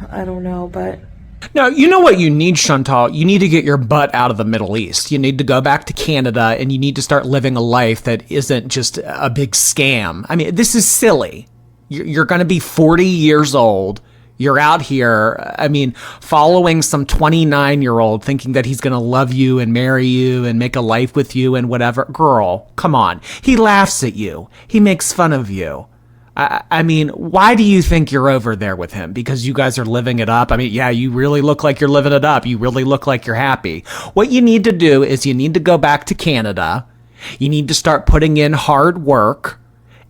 I don't know, but No, you know what you need, Chantal? You need to get your butt out of the Middle East. You need to go back to Canada and you need to start living a life that isn't just a big scam. I mean, this is silly. You're going to be 40 years old. You're out here, I mean, following some 29-year-old thinking that he's going to love you and marry you and make a life with you and whatever. Girl, come on. He laughs at you. He makes fun of you. I mean, why do you think you're over there with him? Because you guys are living it up? I mean, yeah, you really look like you're living it up. You really look like you're happy. What you need to do is you need to go back to Canada. You need to start putting in hard work.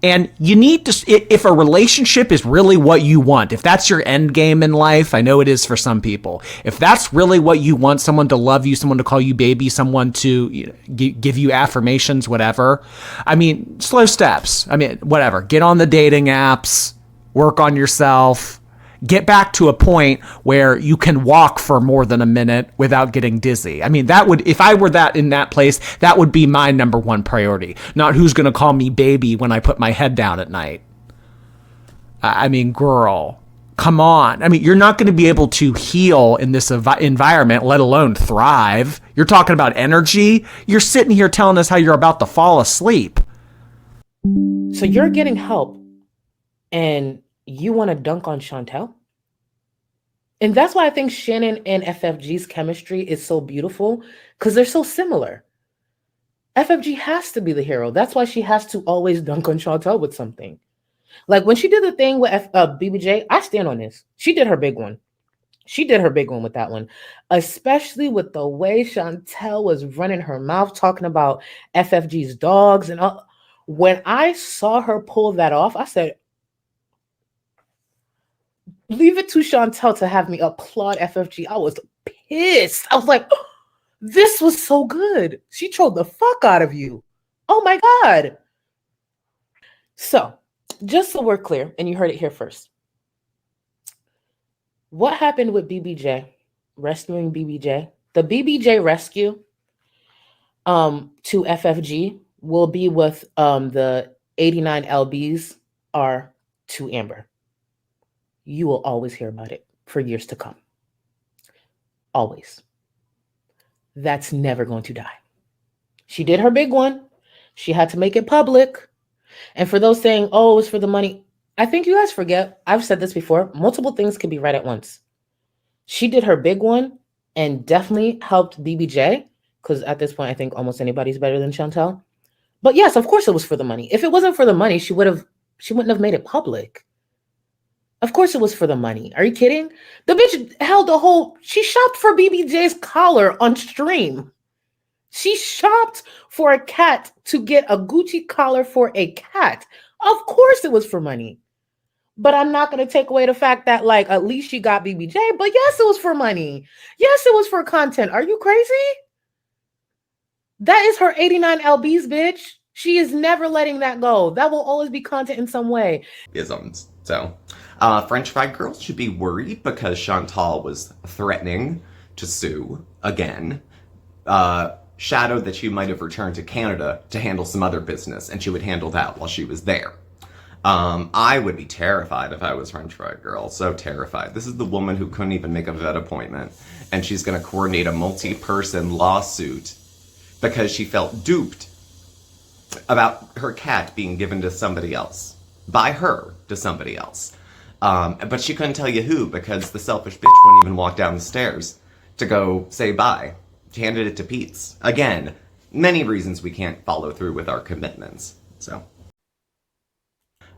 And you need to, if a relationship is really what you want, if that's your end game in life, I know it is for some people. If that's really what you want, someone to love you, someone to call you baby, someone to give you affirmations, whatever. I mean, slow steps. I mean, whatever. Get on the dating apps, work on yourself, get back to a point where you can walk for more than a minute without getting dizzy. I mean, that would, if I were that in that place, that would be my number one priority. Not who's going to call me baby when I put my head down at night. I mean, girl, come on. I mean, you're not going to be able to heal in this environment, let alone thrive. You're talking about energy. You're sitting here telling us how you're about to fall asleep. so you're getting help and you want to dunk on Chantel? And that's why I think Shannon and FFG's chemistry is so beautiful, because they're so similar. FFG has to be the hero. That's why she has to always dunk on Chantel with something. Like when she did the thing with BBJ, I stand on this. She did her big one. She did her big one with that one, especially with the way Chantel was running her mouth talking about FFG's dogs and all. When I saw her pull that off, I said, leave it to Chantel to have me applaud FFG. I was pissed. I was like, oh, this was so good. She trolled the fuck out of you. Oh my God. So, just so we're clear, and you heard it here first. What happened with BBJ, rescuing BBJ? The BBJ rescue to FFG will be with the 89 LBs are to Amber. You will always hear about it for years to come. Always. That's never going to die. She did her big one. She had to make it public. And for those saying, oh, it's for the money, I think you guys forget, I've said this before, multiple things can be right at once. She did her big one and definitely helped BBJ, because at this point, I think almost anybody's better than Chantel. But yes, of course it was for the money. If it wasn't for the money, she wouldn't have made it public. Of course it was for the money. Are you kidding? The bitch held a whole, she shopped for BBJ's collar on stream. She shopped for a cat to get a Gucci collar for a cat. Of course it was for money. But I'm not going to take away the fact that, like, at least she got BBJ. But yes, it was for money. Yes, it was for content. Are you crazy? That is her 89 LBs, bitch. She is never letting that go. That will always be content in some way. Isms. So, French Fried Girls should be worried because Chantal was threatening to sue again. Shadowed that she might have returned to Canada to handle some other business, and she would handle that while she was there. I would be terrified if I was French Fried Girl. So terrified. This is the woman who couldn't even make a vet appointment, and she's going to coordinate a multi-person lawsuit because she felt duped about her cat being given to somebody else. By her to somebody else. But she couldn't tell you who because the selfish bitch wouldn't even walk down the stairs to go say bye. She handed it to Pete's. Again, many reasons we can't follow through with our commitments. So,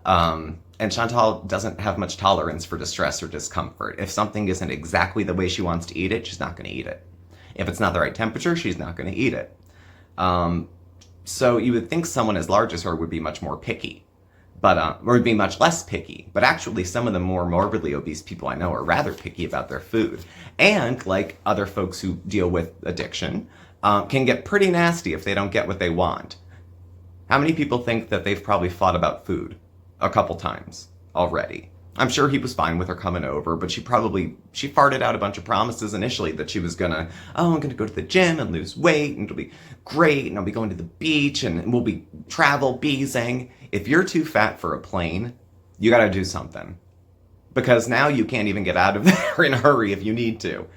and Chantal doesn't have much tolerance for distress or discomfort. If something isn't exactly the way she wants to eat it, she's not going to eat it. If it's not the right temperature, she's not going to eat it. So you would think someone as large as her would be much more picky. But, or would be much less picky. But actually, some of the more morbidly obese people I know are rather picky about their food. And, like other folks who deal with addiction, can get pretty nasty if they don't get what they want. How many people think that they've probably fought about food a couple times already? I'm sure he was fine with her coming over, but she farted out a bunch of promises initially that she was gonna, oh, I'm gonna go to the gym and lose weight, and it'll be great, and I'll be going to the beach, and we'll be travel beezing. If you're too fat for a plane, you gotta do something. because now you can't even get out of there in a hurry if you need to.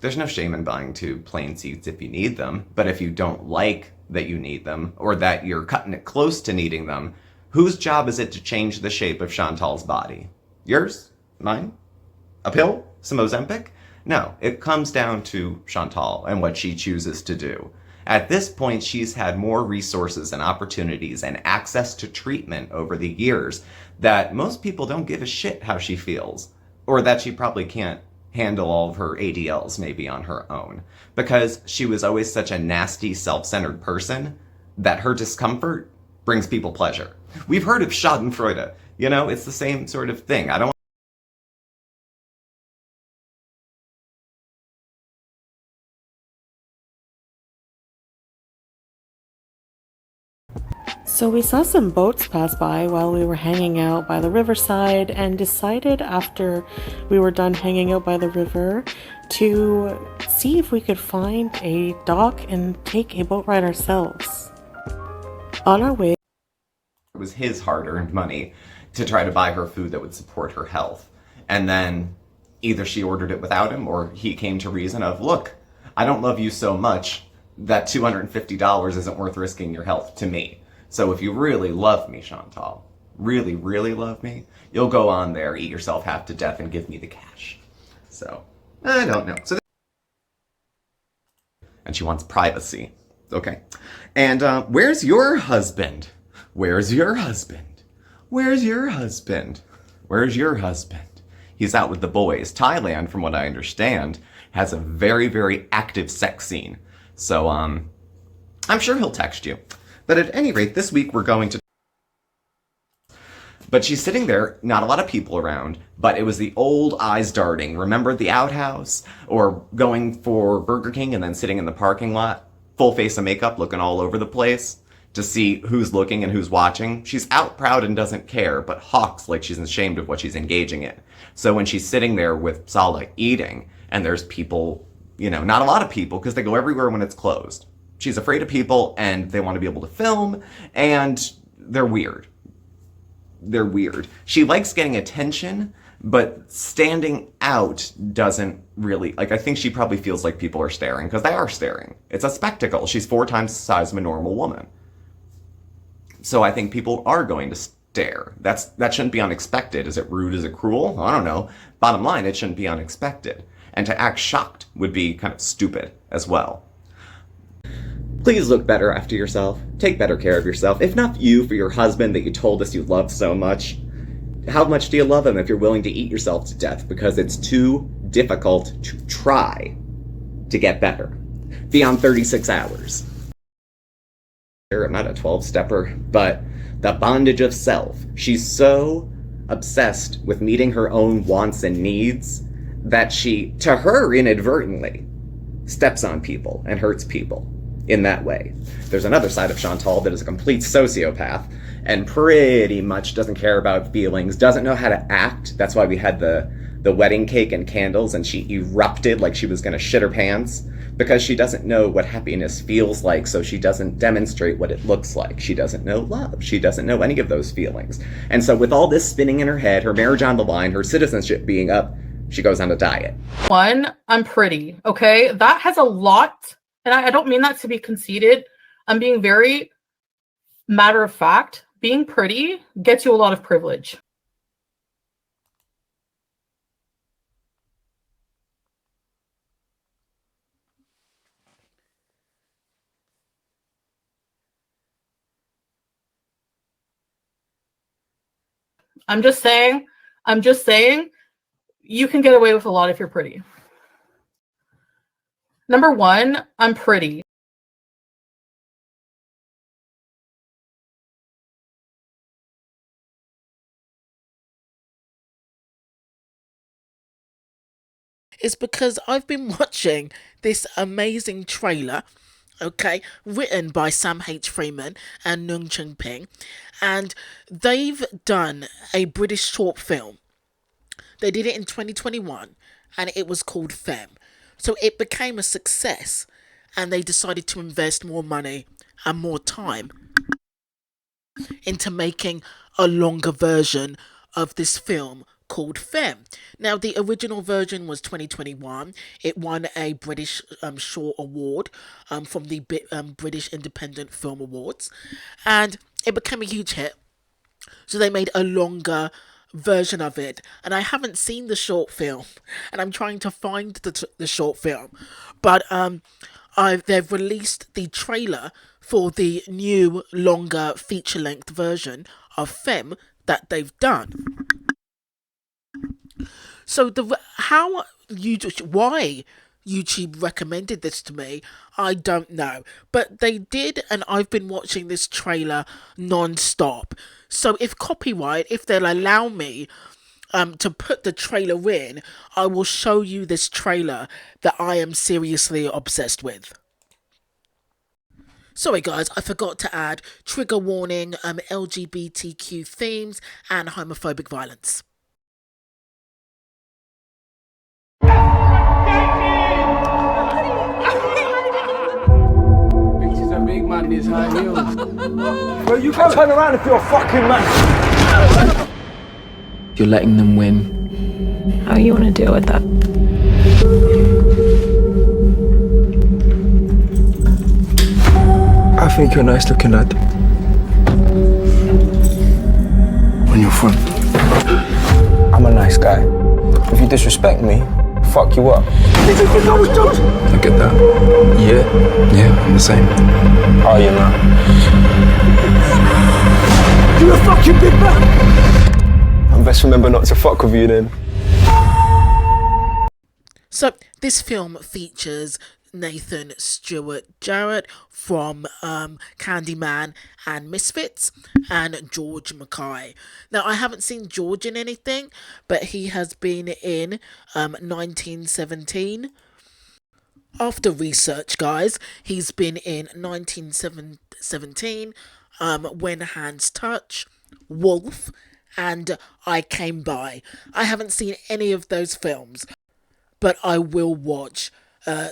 There's no shame in buying 2 plane seats if you need them, but if you don't like that you need them, or that you're cutting it close to needing them, whose job is it to change the shape of Chantal's body? Yours? Mine? A pill? Some Ozempic? No, it comes down to Chantal and what she chooses to do. At this point, she's had more resources and opportunities and access to treatment over the years that most people don't give a shit how she feels, or that she probably can't handle all of her ADLs maybe on her own, because she was always such a nasty, self-centered person that her discomfort brings people pleasure. We've heard of Schadenfreude. You know, it's the same sort of thing. I don't So we saw some boats pass by while we were hanging out by the riverside and decided after we were done hanging out by the river to see if we could find a dock and take a boat ride ourselves. On our way, it was his hard-earned money to try to buy her food that would support her health. And then either she ordered it without him, or he came to reason of, look, I don't love you so much that $250 isn't worth risking your health to me. So if you really love me, Chantal, really, really love me, you'll go on there, eat yourself half to death, and give me the cash. So, I don't know. And she wants privacy. Okay. And where's your husband? Where's your husband? Where's your husband? Where's your husband? He's out with the boys. Thailand, from what I understand, has a very, very active sex scene. So, I'm sure he'll text you. But at any rate, this week we're going to... But she's sitting there, not a lot of people around, but it was the old eyes darting. Remember the outhouse? Or going for Burger King and then sitting in the parking lot, full face of makeup, looking all over the place to see who's looking and who's watching. She's out proud and doesn't care, but hawks like she's ashamed of what she's engaging in. So when she's sitting there with Sala eating, and there's people, you know, not a lot of people, because they go everywhere when it's closed. She's afraid of people, and they want to be able to film, and they're weird. They're weird. She likes getting attention, but standing out doesn't really... Like, I think she probably feels like people are staring, because they are staring. It's a spectacle. She's 4 times the size of a normal woman. So I think people are going to stare. That shouldn't be unexpected. Is it rude? Is it cruel? I don't know. Bottom line, it shouldn't be unexpected. And to act shocked would be kind of stupid as well. Please look better after yourself. Take better care of yourself. If not you, for your husband that you told us you loved so much. How much do you love him if you're willing to eat yourself to death because it's too difficult to try to get better beyond 36 hours? I'm not a 12-stepper, but the bondage of self. She's so obsessed with meeting her own wants and needs that she, to her inadvertently, steps on people and hurts people in that way. There's another side of Chantal that is a complete sociopath and pretty much doesn't care about feelings, doesn't know how to act. That's why we had the wedding cake and candles and she erupted like she was going to shit her pants, because she doesn't know what happiness feels like, so she doesn't demonstrate what it looks like. She doesn't know love. She doesn't know any of those feelings. And so with all this spinning in her head, her marriage on the line, her citizenship being up, she goes on a diet. One, I'm pretty, okay? That has a lot, and I don't mean that to be conceited. I'm being very matter of fact. Being pretty gets you a lot of privilege. I'm just saying, you can get away with a lot if you're pretty. Number one, I'm pretty. Is because I've been watching this amazing trailer, okay, written by Sam H. Freeman and Nung Chung Ping, and they've done a British short film. They did it in 2021, and it was called Femme. So it became a success, and they decided to invest more money and more time into making a longer version of this film called Femme. Now, the original version was 2021. It won a British Short Award from the British Independent Film Awards, and it became a huge hit. So they made a longer version of it, and I haven't seen the short film, and I'm trying to find the short film, but they've released the trailer for the new longer feature-length version of Femme that they've done. So why YouTube recommended this to me, I don't know, but they did, and I've been watching this trailer non-stop. So if they'll allow me to put the trailer in, I will show you this trailer that I am seriously obsessed with. Sorry guys, I forgot to add trigger warning, LGBTQ themes and homophobic violence. Bitches are big man in his high heels. Well, you can turn around if you're a fucking man. You're letting them win. How you want to deal with that? I think you're a nice looking lad. On your front. I'm a nice guy. If you disrespect me, fuck you up. I get that. Yeah, I'm the same. Oh, you know. You're a fucking big man. I best remember not to fuck with you then. So this film features Nathan Stewart-Jarrett from Candyman and Misfits, and George Mackay. Now, I haven't seen George in anything, but he has been in 1917. After research, guys, he's been in 1917, When Hands Touch, Wolf, and I Came By. I haven't seen any of those films, but I will watch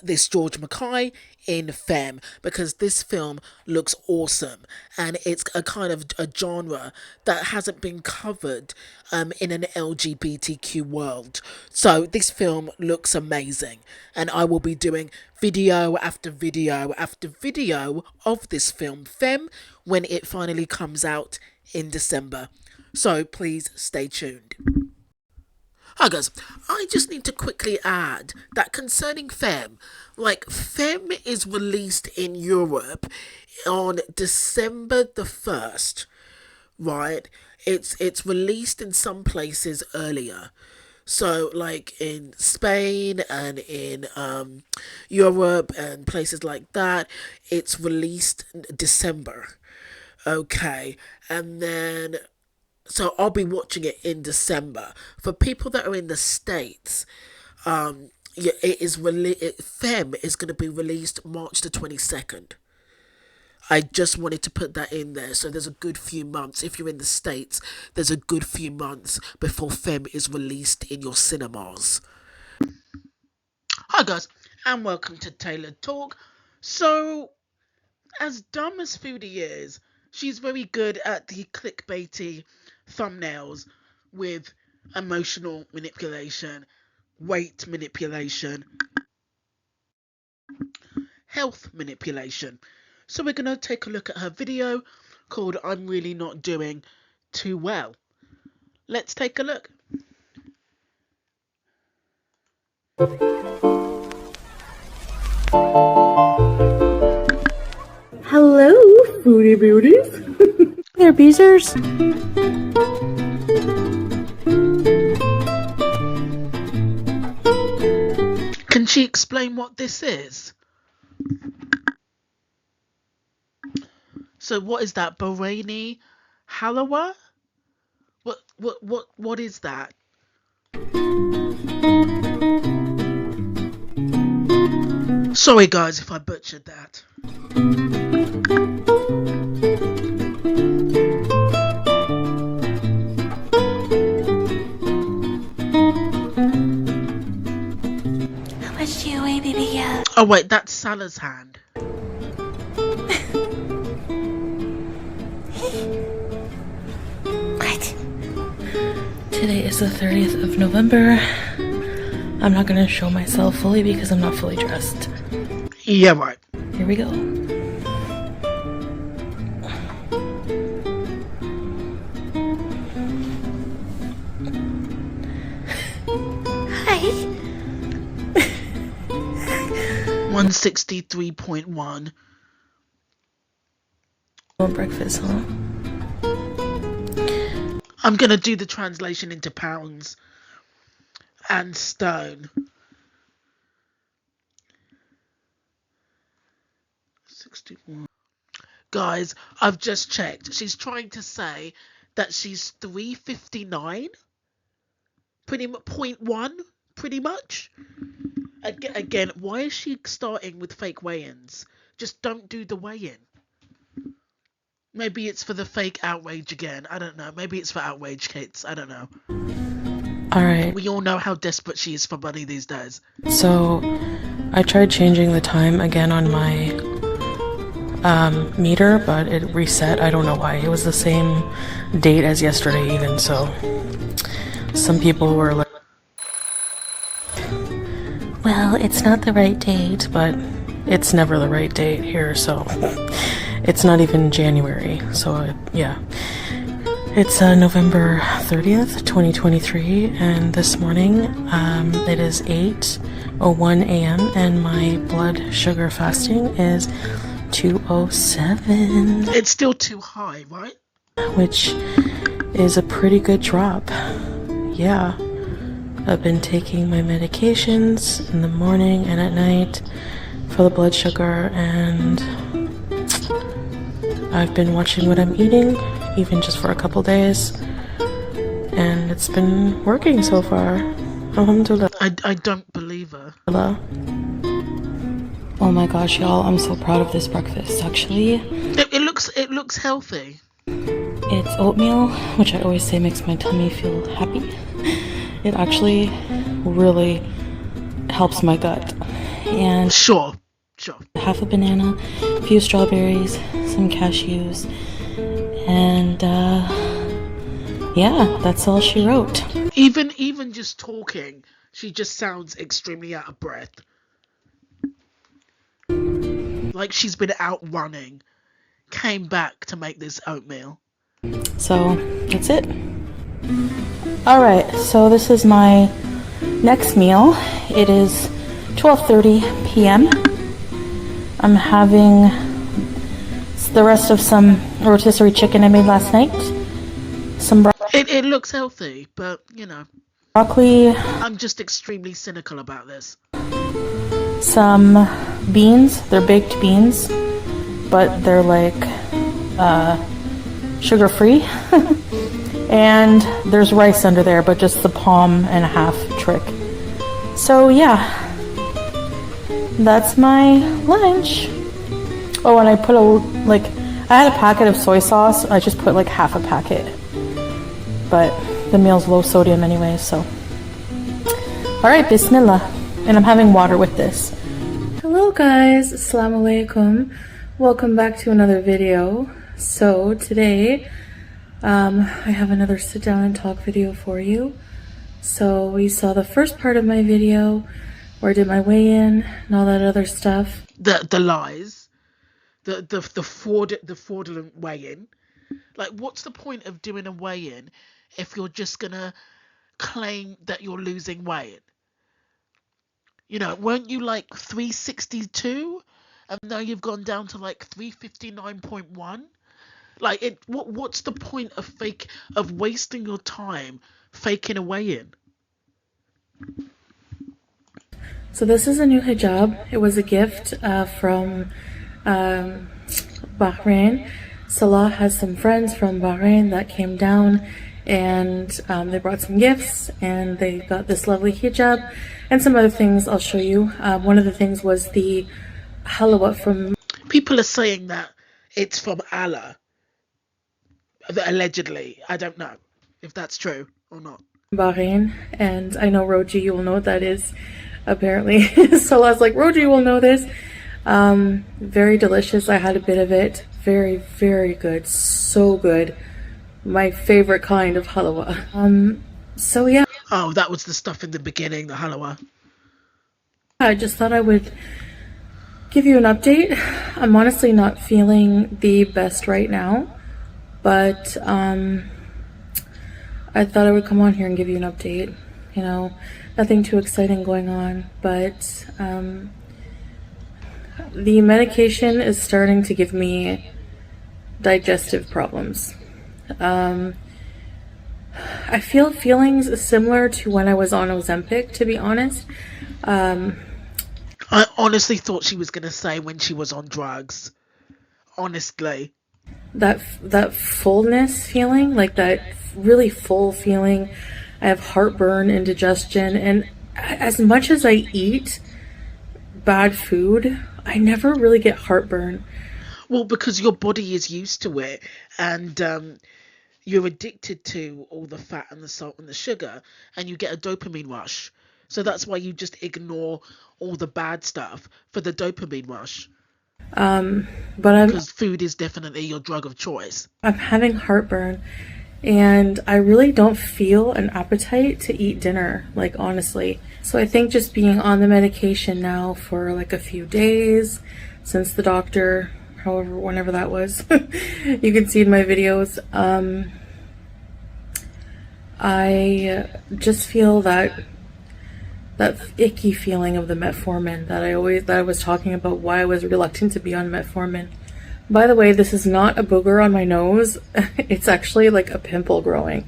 this George Mackay in Femme, because this film looks awesome, and it's a kind of a genre that hasn't been covered in an LGBTQ world. So this film looks amazing, and I will be doing video after video after video of this film Femme when it finally comes out in December. So please stay tuned. Hi guys, I just need to quickly add that concerning Femme, Femme is released in Europe on December the 1st, right? It's released in some places earlier. So, in Spain and in Europe and places like that, it's released in December. Okay, and then... So I'll be watching it in December. For people that are in the States, Femme is going to be released March the 22nd. I just wanted to put that in there. So there's a good few months. If you're in the States, there's a good few months before Femme is released in your cinemas. Hi guys, and welcome to Tailored Talk. So, as dumb as Foodie is, she's very good at the clickbaity thumbnails with emotional manipulation, weight manipulation, health manipulation. So we're going to take a look at her video called I'm Really Not Doing Too Well. Let's take a look. Hello, foodie beauties. There, Beezers. Can she explain what this is? So what is that? Bahraini halwa? What is that? Sorry guys if I butchered that. Oh wait, that's Salah's hand. What? Today is the 30th of November. I'm not gonna show myself fully because I'm not fully dressed. Yeah, right. Here we go. Hi. 163.1. Breakfast, huh? I'm gonna do the translation into pounds and stone. 61. Guys, I've just checked. She's trying to say that she's 359. Pretty much 0.1, pretty much. Again, why is she starting with fake weigh-ins? Just don't do the weigh-in. Maybe it's for the fake outrage again. I don't know. Maybe it's for outrage kits. I don't know. Alright. We all know how desperate she is for money these days. So, I tried changing the time again on my meter, but it reset. I don't know why. It was the same date as yesterday even, so some people were like, well, it's not the right date, but it's never the right date here, so it's not even January, so yeah. It's November 30th, 2023, and this morning it is 8:01 a.m. and my blood sugar fasting is 207. It's still too high, right? Which is a pretty good drop. Yeah. I've been taking my medications in the morning and at night for the blood sugar, and I've been watching what I'm eating, even just for a couple days, and it's been working so far. Alhamdulillah. I don't believe her. Oh my gosh, y'all, I'm so proud of this breakfast, actually. It looks healthy. It's oatmeal, which I always say makes my tummy feel happy. It actually really helps my gut. And Sure. half a banana, a few strawberries, some cashews, and yeah, that's all she wrote. Even just talking, she just sounds extremely out of breath. Like she's been out running, came back to make this oatmeal. So that's it. Alright, so this is my next meal. It is 12:30 p.m. I'm having the rest of some rotisserie chicken I made last night. Some It looks healthy, but you know, broccoli. I'm just extremely cynical about this. Some beans. They're baked beans, but they're like sugar-free. And there's rice under there, but just the palm and a half trick. So yeah, that's my lunch. Oh, and I put I had a packet of soy sauce. I just put like half a packet. But the meal's low sodium anyway, so. Alright, bismillah. And I'm having water with this. Hello guys, assalamu alaikum. Welcome back to another video. So today, I have another sit down and talk video for you. So we saw the first part of my video where I did my weigh-in and all that other stuff. The lies, the fraudulent weigh-in. Like, what's the point of doing a weigh-in if you're just gonna claim that you're losing weight? You know, weren't you like 362, and now you've gone down to like 359.1? Like, what's the point of wasting your time faking a weigh-in? So this is a new hijab. It was a gift from Bahrain. Salah has some friends from Bahrain that came down, and they brought some gifts, and they got this lovely hijab and some other things I'll show you. One of the things was the halwa from... People are saying that it's from Allah. Allegedly. I don't know if that's true or not. Bahrain, and I know Roji, you will know what that is, apparently. So I was like, Roji will know this. Very delicious. I had a bit of it. Very, very good. So good. My favorite kind of halwa. So yeah, Oh, that was the stuff in the beginning, the Halawa. I just thought I would give you an update. I'm honestly not feeling the best right now, but I thought I would come on here and give you an update. You know, nothing too exciting going on, but the medication is starting to give me digestive problems. I feel feelings similar to when I was on Ozempic, to be honest. I honestly thought she was going to say when she was on drugs. Honestly. That fullness feeling, like that really full feeling. I have heartburn, indigestion, and as much as I eat bad food, I never really get heartburn. Well, because your body is used to it, and you're addicted to all the fat and the salt and the sugar, and you get a dopamine rush. So that's why you just ignore all the bad stuff for the dopamine rush. But because food is definitely your drug of choice. I'm having heartburn, and I really don't feel an appetite to eat dinner, like honestly. So I think just being on the medication now for like a few days since the doctor, however, whenever that was, you can see in my videos, I just feel that icky feeling of the metformin that I was talking about, why I was reluctant to be on metformin. By the way, this is not a booger on my nose. It's actually like a pimple growing.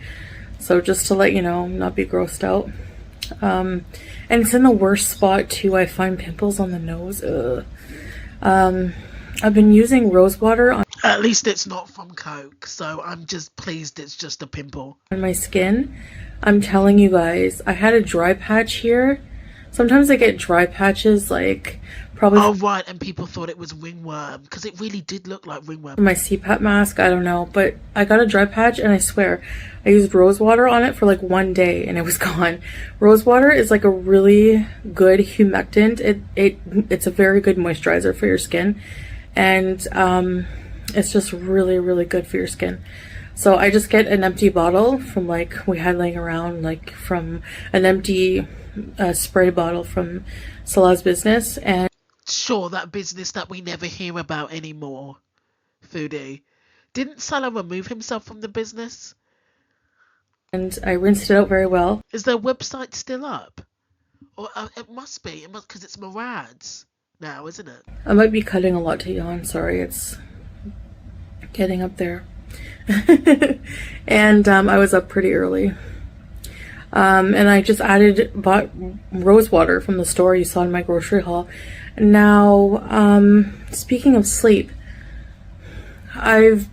So just to let you know, not be grossed out. And it's in the worst spot too. I find pimples on the nose. Ugh. I've been using rose water on At least it's not from Coke, so I'm just pleased it's just a pimple. On my skin. I'm telling you guys, I had a dry patch here. Sometimes I get dry patches, like probably. Oh right, and people thought it was ringworm because it really did look like ringworm. My CPAP mask, I don't know, but I got a dry patch, and I swear I used rose water on it for like one day and it was gone. Rose water is like a really good humectant. It's a very good moisturizer for your skin, and it's just really good for your skin. So I just get an empty bottle from like we had laying around, like from an empty spray bottle from Salah's business. And sure, that business that we never hear about anymore. Foodie. Didn't Salah remove himself from the business? And I rinsed it out very well. Is their website still up? Or it must be. It must, because it's Murad's now, isn't it? I might be cutting a lot to yawn. Sorry, it's getting up there. And I was up pretty early. And I just bought rose water from the store you saw in my grocery haul. Now, speaking of sleep, I've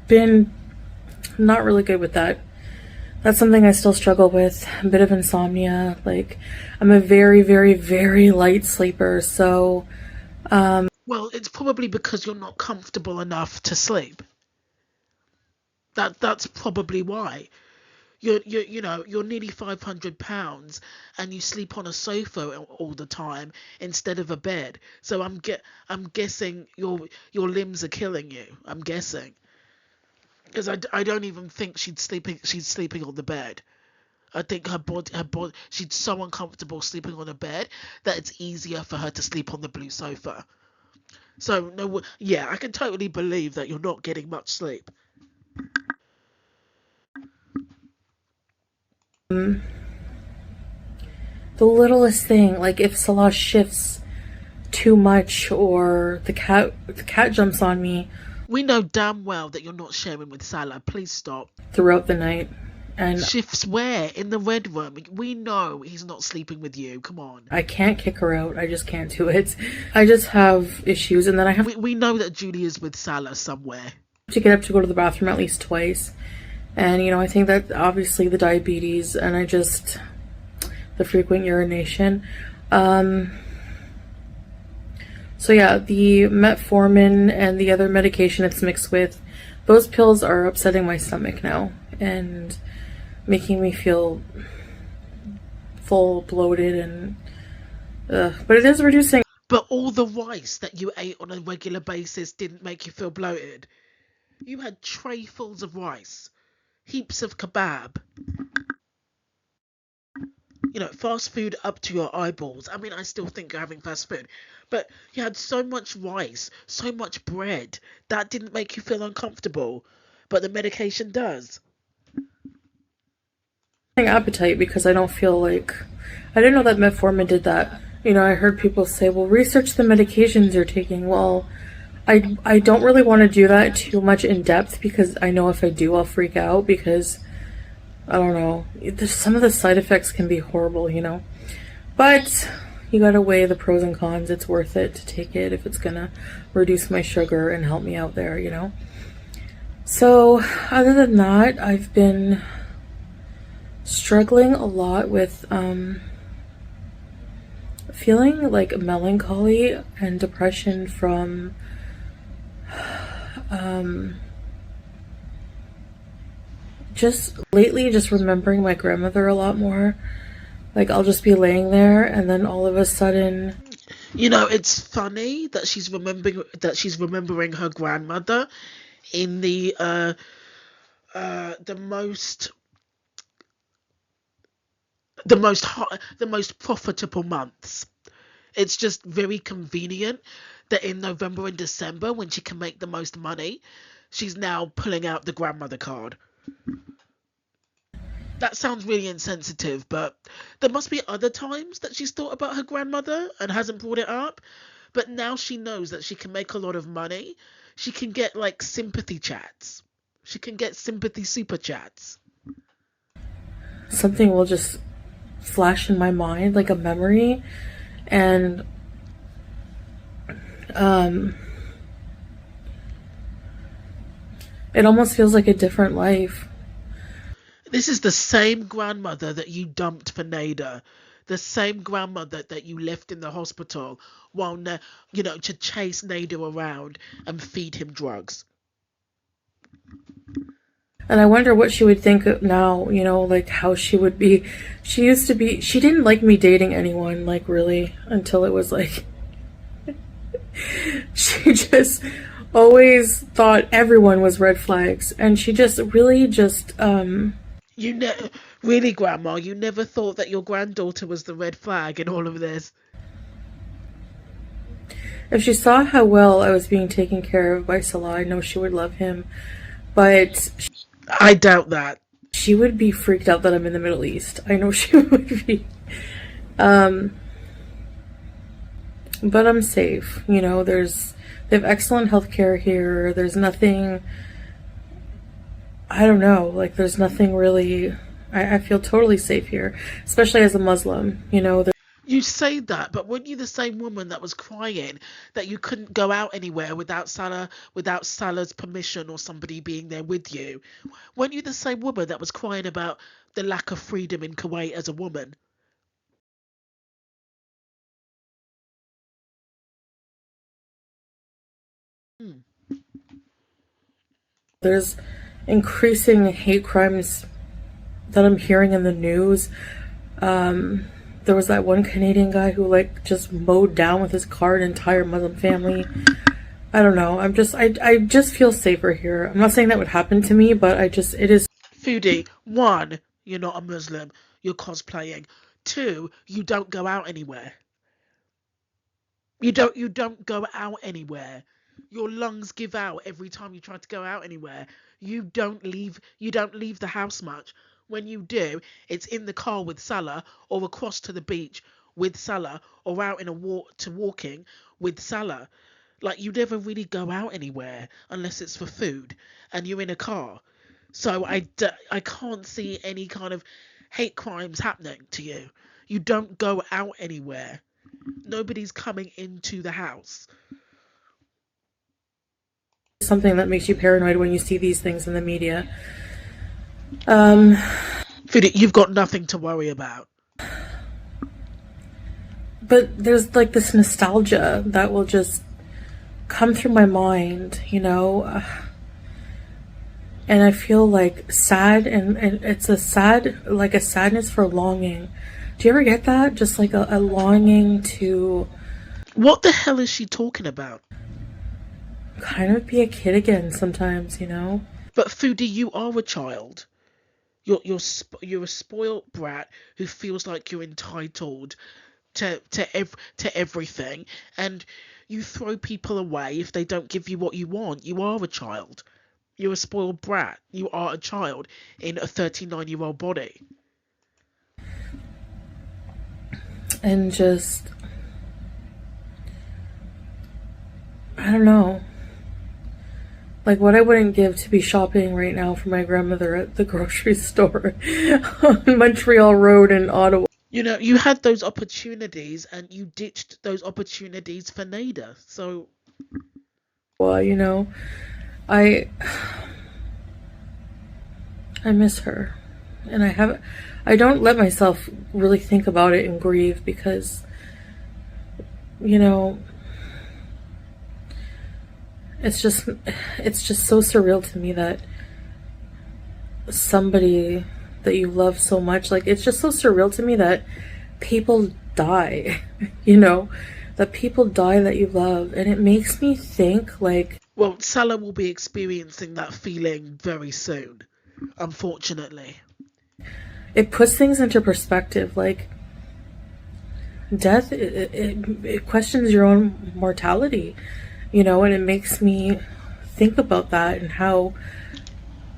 been not really good with that. That's something I still struggle with. A bit of insomnia. Like, I'm a very light sleeper. So, well, it's probably because you're not comfortable enough to sleep. That's probably why. You're nearly 500 pounds and you sleep on a sofa all the time instead of a bed. So I'm guessing your limbs are killing you. I'm guessing. Because I don't even think she's sleeping on the bed. I think her body she's so uncomfortable sleeping on a bed that it's easier for her to sleep on the blue sofa. So no, yeah, I can totally believe that you're not getting much sleep. The littlest thing, like if Salah shifts too much or the cat jumps on me. We know damn well that you're not sharing with Salah. Please stop. Throughout the night. And shifts where? In the red room. We know he's not sleeping with you. Come on. I can't kick her out. I just can't do it. I just have issues, and then I have. We know that Julie is with Salah somewhere. To get up to go to the bathroom at least twice, and I think that obviously the diabetes and the frequent urination. So yeah, the metformin and the other medication it's mixed with, those pills are upsetting my stomach now and making me feel full, bloated, and but it is reducing. But all the rice that you ate on a regular basis didn't make you feel bloated. You had trayfuls of rice, heaps of kebab. fast food up to your eyeballs. I mean, I still think you're having fast food, but you had so much rice, so much bread. That didn't make you feel uncomfortable, but the medication does. Appetite because I don't feel like I didn't know that metformin did that. I heard people say, well, research the medications you're taking. Well, I don't really want to do that too much in depth because I know if I do, I'll freak out because I don't know. Some of the side effects can be horrible, but you gotta weigh the pros and cons. It's worth it to take it if it's gonna reduce my sugar and help me out there. So other than that, I've been struggling a lot with feeling like melancholy and depression from just lately just remembering my grandmother a lot more. Like I'll just be laying there and then all of a sudden It's funny that she's remembering her grandmother in the most profitable months. It's just very convenient that in November and December, when she can make the most money, she's now pulling out the grandmother card. That sounds really insensitive, but there must be other times that she's thought about her grandmother and hasn't brought it up. But now she knows that she can make a lot of money. She can get like sympathy chats. She can get sympathy super chats. something will just flash in my mind like a memory, and it almost feels like a different life. This is the same grandmother that you dumped for Nada. The same grandmother that you left in the hospital while, to chase Nada around and feed him drugs. And I wonder what she would think now, like how she would be. She didn't like me dating anyone, like really, until it was like, she just always thought everyone was red flags. And she just really just, Really, Grandma, you never thought that your granddaughter was the red flag in all of this? if she saw how well I was being taken care of by Salah, I know she would love him. But I doubt that. she would be freaked out that I'm in the Middle East. I know she would be. But I'm safe. They have excellent healthcare here. There's nothing, I don't know, like there's nothing really, I feel totally safe here, especially as a Muslim, You say that, but weren't you the same woman that was crying that you couldn't go out anywhere without Salah's permission or somebody being there with you? Weren't you the same woman that was crying about the lack of freedom in Kuwait as a woman? there's increasing hate crimes that I'm hearing in the news. There was that one Canadian guy who just mowed down with his car an entire Muslim family. I don't know. I just feel safer here. I'm not saying that would happen to me, but it is. Foodie, 1, you're not a Muslim, you're cosplaying. 2, you don't go out anywhere. You don't go out anywhere. Your lungs give out every time you try to go out anywhere. You don't leave the house much. When you do, it's in the car with Salah, or across to the beach with Salah, or out in walking with Salah. Like, you never really go out anywhere unless it's for food and you're in a car. So I can't see any kind of hate crimes happening to you. You don't go out anywhere. Nobody's coming into the house. Something that makes you paranoid when you see these things in the media. Foodie, you've got nothing to worry about. But there's this nostalgia that will just come through my mind, and I feel sad, and it's a sadness for longing. Do you ever get that? Just like a longing to... What the hell is she talking about? kind of be a kid again sometimes, But Foodie, you are a child. You're a spoiled brat who feels like you're entitled to everything, and you throw people away if they don't give you what you want. You are a child. You're a spoiled brat. You are a child in a 39-year-old body. And just, I don't know. Like, what I wouldn't give to be shopping right now for my grandmother at the grocery store on Montreal Road in Ottawa. You know, you had those opportunities and you ditched those opportunities for Nada. So, Well, you know, I miss her. And I don't let myself really think about it and grieve because, you know, it's just so surreal to me that somebody that you love so much, like, it's just so surreal to me that people die, you know, that people die that you love. And it makes me think, like, well, Salah will be experiencing that feeling very soon, unfortunately. it puts things into perspective. Like, death, it questions your own mortality, you know, and it makes me think about that and how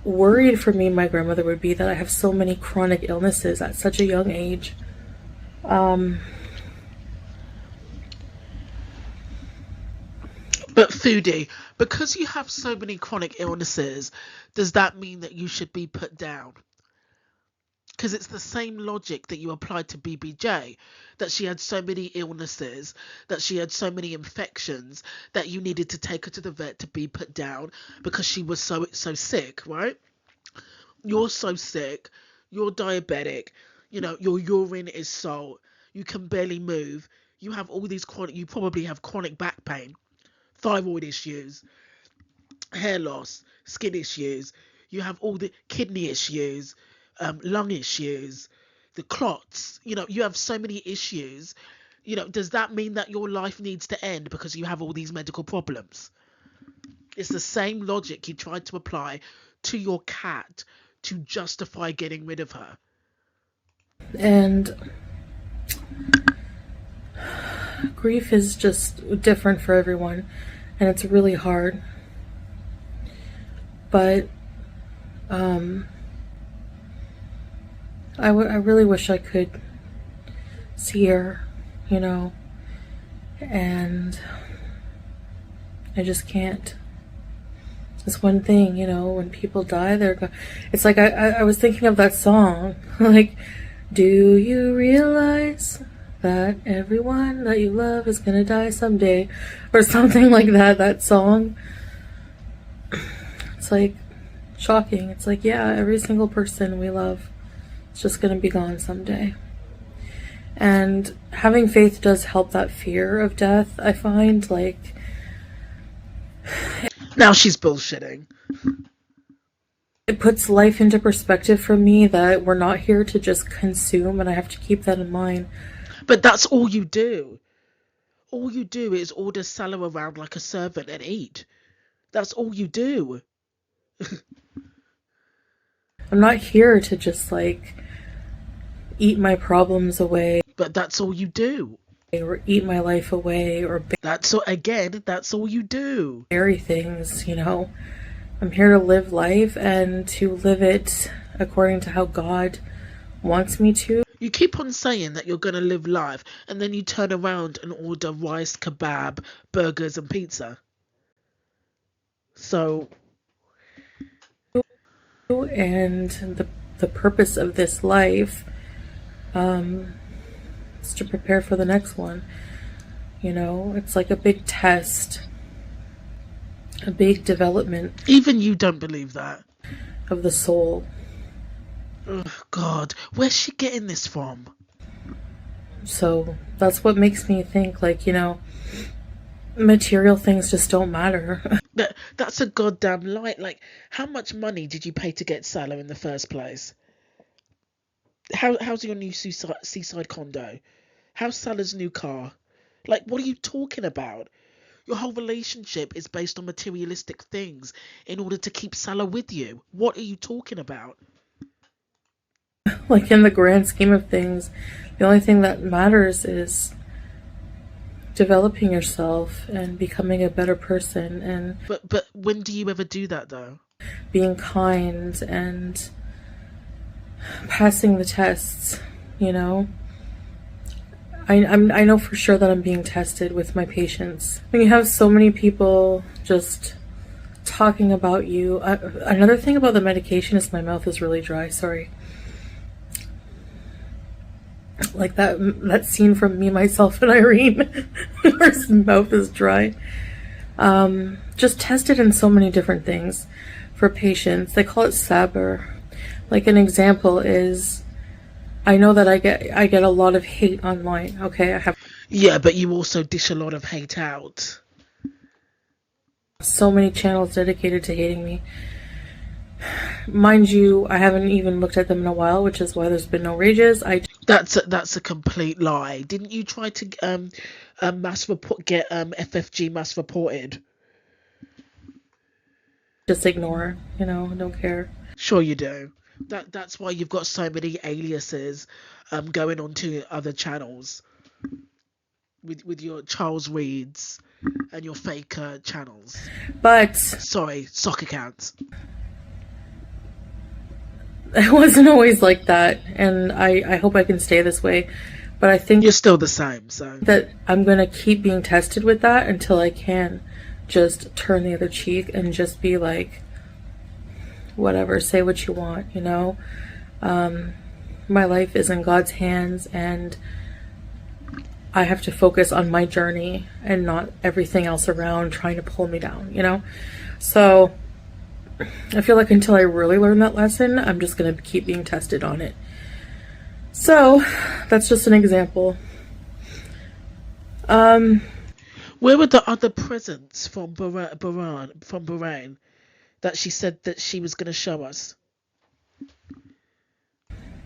worried for me my grandmother would be that I have so many chronic illnesses at such a young age. But Foodie, because you have so many chronic illnesses, does that mean that you should be put down? Because it's the same logic that you applied to BBJ, that she had so many illnesses, that she had so many infections, that you needed to take her to the vet to be put down because she was so sick, right? You're so sick, you're diabetic, you know, your urine is salt, you can barely move, you have all these you probably have chronic back pain, thyroid issues, hair loss, skin issues, you have all the kidney issues, lung issues, the clots, you know, you have so many issues. You know, does that mean that your life needs to end because you have all these medical problems? It's the same logic you tried to apply to your cat to justify getting rid of her. And grief is just different for everyone, and it's really hard. But I really wish I could see her, you know, and I just can't. It's one thing, you know, when people die, it's like I was thinking of that song, like, do you realize that everyone that you love is gonna die someday, or something like that. That song, it's like shocking. It's like, yeah, every single person we love is just gonna be gone someday. And having faith does help that fear of death, I find. Like, now she's bullshitting. It puts life into perspective for me that we're not here to just consume, and I have to keep that in mind. But that's all you do. All you do is order Salah around like a servant and eat. That's all you do. I'm not here to just, like, eat my problems away. But that's all you do. Or eat my life away, or that's all you do. Bury things, you know. I'm here to live life and to live it according to how God wants me to. You keep on saying that you're going to live life, and then you turn around and order rice, kebab, burgers, and pizza. So, and the purpose of this life is to prepare for the next one. You know, it's like a big test, a big development. Even you don't believe that. Of the soul. Oh, God, where's she getting this from? So that's what makes me think, like, you know, material things just don't matter. That's a goddamn lie. Like, how much money did you pay to get Salah in the first place? How's your new seaside condo? How's Salah's new car? Like, what are you talking about? Your whole relationship is based on materialistic things in order to keep Salah with you. What are you talking about? Like, in the grand scheme of things, the only thing that matters is developing yourself and becoming a better person and But when do you ever do that though? being kind and passing the tests, you know? I know for sure that I'm being tested with my patients. When you have so many people just talking about you. Another thing about the medication is my mouth is really dry. Sorry. Like that scene from Me, Myself, and Irene, where his mouth is dry. Just tested in so many different things for patients. They call it SABR. Like, an example is, I know that I get a lot of hate online. Okay, I have Yeah, but you also dish a lot of hate out. so many channels dedicated to hating me. Mind you, I haven't even looked at them in a while, which is why there's been no rages. That's a complete lie. Didn't you try to mass report get FFG mass reported? just ignore, don't care. Sure you do. That's why you've got so many aliases going on to other channels with your Charles Reeds and your fake channels. But Sorry, sock accounts. it wasn't always like that, and I hope I can stay this way. But I think You're still the same, so that I'm gonna keep being tested with that until I can just turn the other cheek and just be like, whatever, say what you want, my life is in God's hands, and I have to focus on my journey and not everything else around trying to pull me down, so I feel like until I really learn that lesson, I'm just gonna keep being tested on it. So that's just an example. where were the other presents from Bahrain that she said that she was going to show us?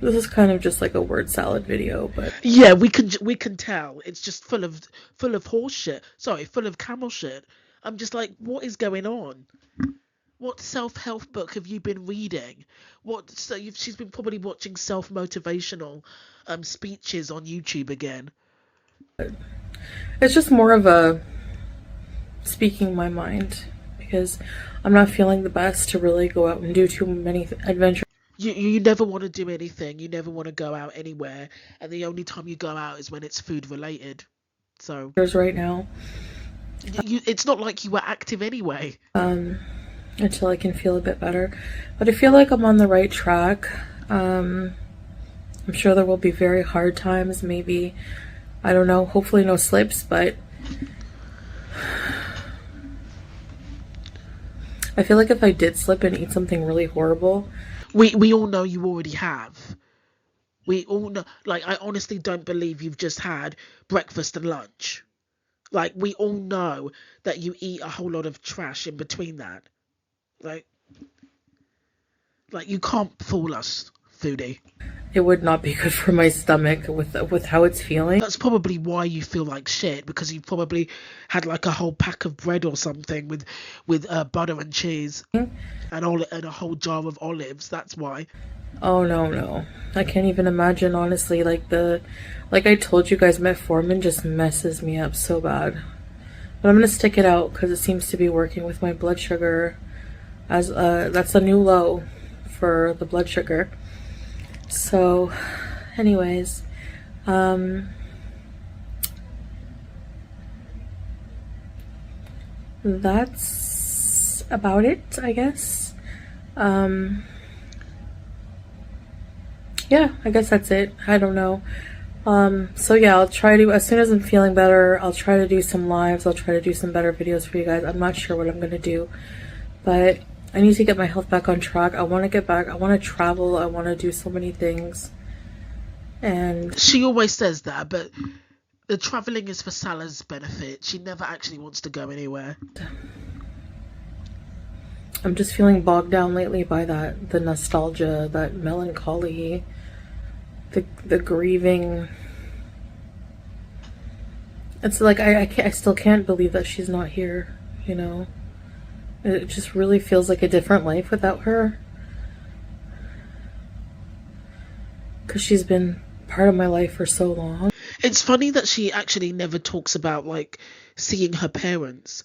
This is kind of just like a word salad video, but Yeah, we can tell it's just full of horse shit. Sorry, full of camel shit. I'm just like, what is going on? What self-help book have you been reading? She's been probably watching self-motivational speeches on YouTube again. it's just more of a speaking my mind, because I'm not feeling the best to really go out and do too many adventures. You never want to do anything. You never want to go out anywhere, and the only time you go out is when it's food related. So Right now, it's not like you were active anyway. until I can feel a bit better. But I feel like I'm on the right track. I'm sure there will be very hard times, maybe, I don't know, hopefully no slips, but I feel like if I did slip and eat something really horrible, We all know you already have. We all know. Like, I honestly don't believe you've just had breakfast and lunch. Like, we all know that you eat a whole lot of trash in between that. Like you can't fool us, Foodie. it would not be good for my stomach with how it's feeling. That's probably why you feel like shit, because you probably had like a whole pack of bread or something with butter and cheese and a whole jar of olives. That's why. Oh no. I can't even imagine, honestly. Like I told you guys, metformin just messes me up so bad. But I'm gonna stick it out because it seems to be working with my blood sugar. That's a new low for the blood sugar. So, anyways, that's about it, I guess. Yeah, I guess that's it. I don't know. So yeah, I'll try to, as soon as I'm feeling better, I'll try to do some lives. I'll try to do some better videos for you guys. I'm not sure what I'm gonna do, but I need to get my health back on track. I want to get back. I want to travel. I want to do so many things. And She always says that, but the travelling is for Salah's benefit. She never actually wants to go anywhere. I'm just feeling bogged down lately by the nostalgia, that melancholy, the grieving. It's like I still can't believe that she's not here, It just really feels like a different life without her. because she's been part of my life for so long. It's funny that she actually never talks about, like, seeing her parents.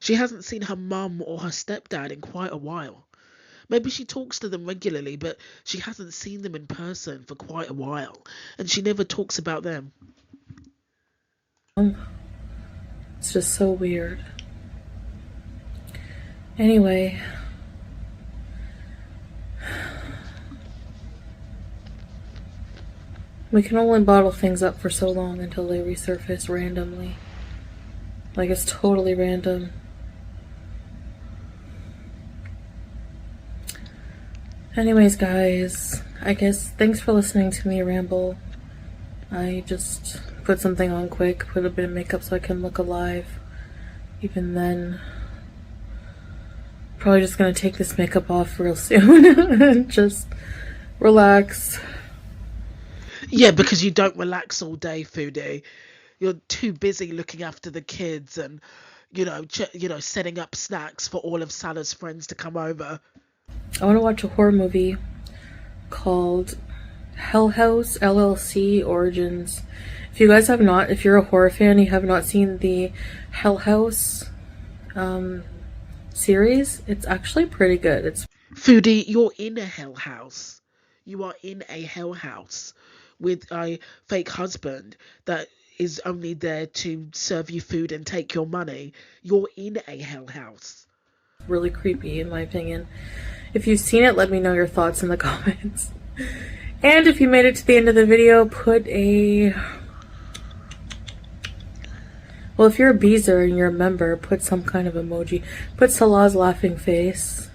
She hasn't seen her mum or her stepdad in quite a while. Maybe she talks to them regularly, but she hasn't seen them in person for quite a while, and she never talks about them. It's just so weird. Anyway, we can only bottle things up for so long until they resurface randomly. Like, it's totally random. Anyways, guys, I guess thanks for listening to me ramble. I just put something on quick, put a bit of makeup so I can look alive. Even then, probably just gonna take this makeup off real soon and just relax. Yeah, because you don't relax all day, Foodie. You're too busy looking after the kids and, setting up snacks for all of Salah's friends to come over. I want to watch a horror movie called Hell House LLC Origins. If you guys have not, if you're a horror fan, you have not seen the Hell House series, it's actually pretty good. It's Foodie, you're in a hell house. You are in a hell house with a fake husband that is only there to serve you food and take your money. You're in a hell house. really creepy in my opinion. If you've seen it, let me know your thoughts in the comments. And if you made it to the end of the video, well, if you're a Beezer and you're a member, put some kind of emoji. Put Salah's laughing face.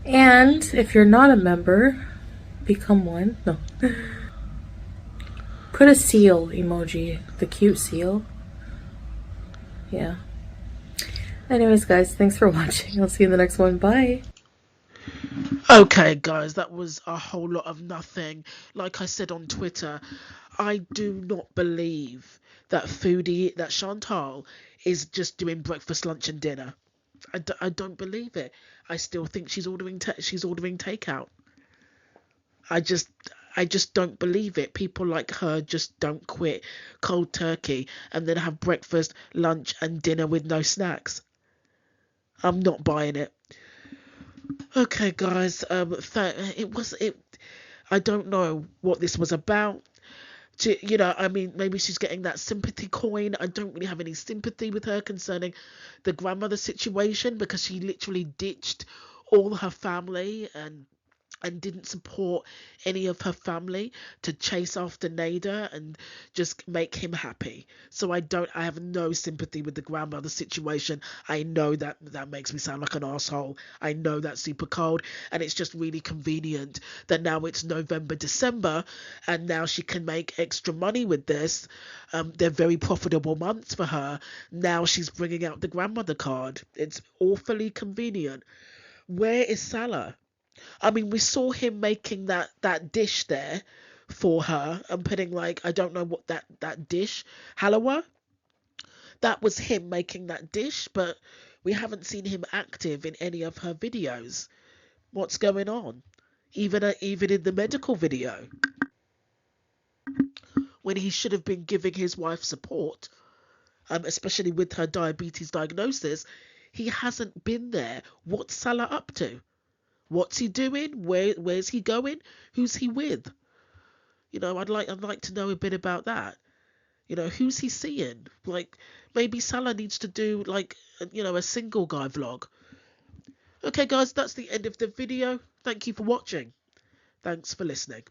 And if you're not a member, become one. No. Put a seal emoji. The cute seal. Yeah. Anyways, guys, thanks for watching. I'll see you in the next one. Bye. Okay, guys, that was a whole lot of nothing. Like I said on Twitter, I do not believe that Chantal is just doing breakfast, lunch, and dinner. I don't believe it. I still think she's ordering takeout. I just don't believe it. People like her just don't quit cold turkey and then have breakfast, lunch, and dinner with no snacks. I'm not buying it. Okay, guys. I don't know what this was about. Maybe she's getting that sympathy coin. I don't really have any sympathy with her concerning the grandmother situation because she literally ditched all her family and didn't support any of her family to chase after Nader and just make him happy. So I have no sympathy with the grandmother situation. I know that makes me sound like an asshole. I know that's super cold, and it's just really convenient that now it's November, December, and now she can make extra money with this. They're very profitable months for her. Now she's bringing out the grandmother card. It's awfully convenient. Where is Salah? I mean, we saw him making that dish there for her and putting, like, I don't know what that dish, halwa? That was him making that dish, but we haven't seen him active in any of her videos. What's going on? Even in the medical video, when he should have been giving his wife support, especially with her diabetes diagnosis, he hasn't been there. What's Salah up to? What's he doing? Where's he going? Who's he with? I'd like to know a bit about that. Who's he seeing? Like, maybe Salah needs to do, like, a single guy vlog. Okay, guys, that's the end of the video. Thank you for watching. Thanks for listening.